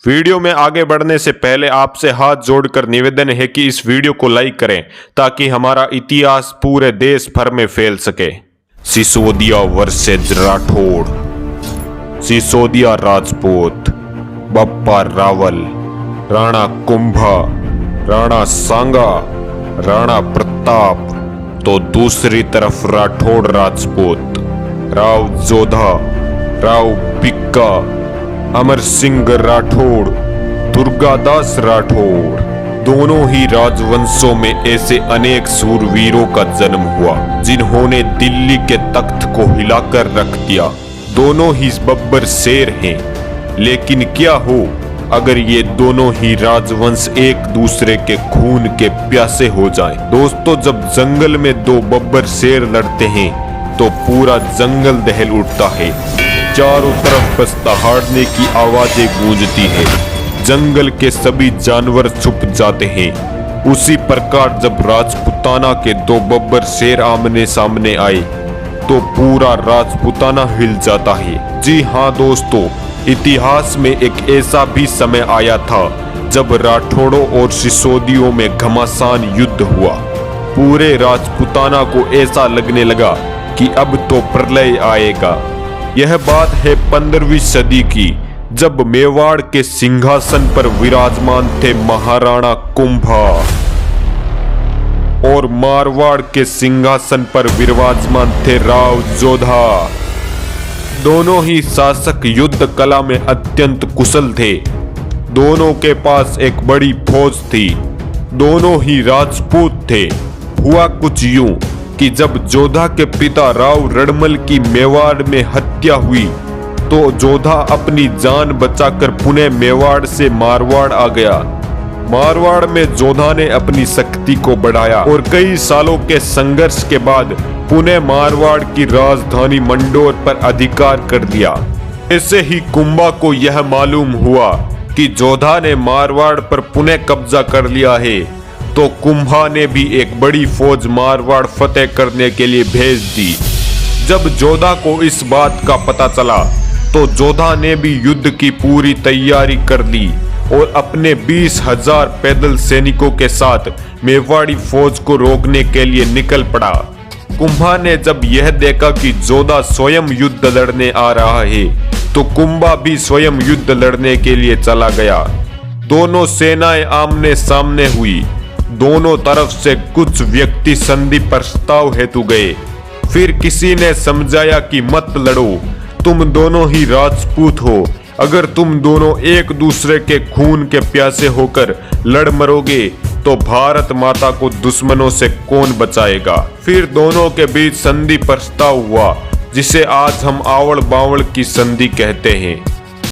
Video में आगे बढ़ने से पहले आपसे हाथ जोड़कर निवेदन है कि इस वीडियो को लाइक करें ताकि हमारा इतिहास पूरे देश भर में फैल सके। सिसोदिया वर्सेस राठौड़। सिसोदिया राजपूत, बप्पा रावल, राणा कुंभा, राणा सांगा, राणा प्रताप, तो दूसरी तरफ राठौड़ राजपूत, राव जोधा, राव बिक्का, अमर सिंह राठौड़, दुर्गादास राठौड़। दोनों ही राजवंशों में ऐसे अनेक सूरवीरों का जन्म हुआ जिन्होंने दिल्ली के तख्त को हिलाकर रख दिया। दोनों ही बब्बर शेर हैं, लेकिन क्या हो अगर ये दोनों ही राजवंश एक दूसरे के खून के प्यासे हो जाएं। दोस्तों, जब जंगल में दो बब्बर शेर लड़ते हैं तो पूरा जंगल दहल उठता है। चारों तरफ बस दहाड़ने की आवाजें गूंजती है। जंगल के सभी जानवर छुप जाते हैं। उसी प्रकार जब राजपुताना के दो बब्बर शेर आमने सामने आए तो पूरा राजपुताना हिल जाता है। जी हाँ दोस्तों, इतिहास में एक ऐसा भी समय आया था जब राठौड़ों और सिसोदियों में घमासान युद्ध हुआ। पूरे राजपुताना को ऐसा लगने लगा कि अब तो प्रलय आएगा। यह बात है 15वीं सदी की, जब मेवाड़ के सिंहासन पर विराजमान थे महाराणा कुंभा और मारवाड़ के सिंहासन पर विराजमान थे राव जोधा। दोनों ही शासक युद्ध कला में अत्यंत कुशल थे। दोनों के पास एक बड़ी फौज थी। दोनों ही राजपूत थे। हुआ कुछ यूं कि जब जोधा के पिता राव रड़मल की मेवाड़ में हत्या हुई तो जोधा अपनी जान बचाकर पुणे मेवाड़ से मारवाड़ आ गया। मारवाड़ में जोधा ने अपनी शक्ति को बढ़ाया और कई सालों के संघर्ष के बाद पुणे मारवाड़ की राजधानी मंडोर पर अधिकार कर लिया। ऐसे ही कुंभा को यह मालूम हुआ कि जोधा ने मारवाड़ पर पुणे कब्जा कर लिया है, तो कुंभा ने भी एक बड़ी फौज मारवाड़ फतेह करने के लिए भेज दी। जब जोधा को इस बात का पता चला तो जोधा ने भी युद्ध की पूरी तैयारी कर ली और अपने 20,000 पैदल सैनिकों के साथ मेवाड़ी फौज को रोकने के लिए निकल पड़ा। कुंभा ने जब यह देखा कि जोधा स्वयं युद्ध लड़ने आ रहा है तो कुंभा भी स्वयं युद्ध लड़ने के लिए चला गया। दोनों सेनाएं आमने सामने हुई। दोनों तरफ से कुछ व्यक्ति संधि प्रस्ताव हेतु गए। फिर किसी ने समझाया कि मत लड़ो, तुम दोनों ही राजपूत हो। अगर तुम दोनों एक दूसरे के खून के प्यासे होकर लड़ मरोगे तो भारत माता को दुश्मनों से कौन बचाएगा। फिर दोनों के बीच संधि प्रस्ताव हुआ, जिसे आज हम आवड़ बावड़ की संधि कहते हैं।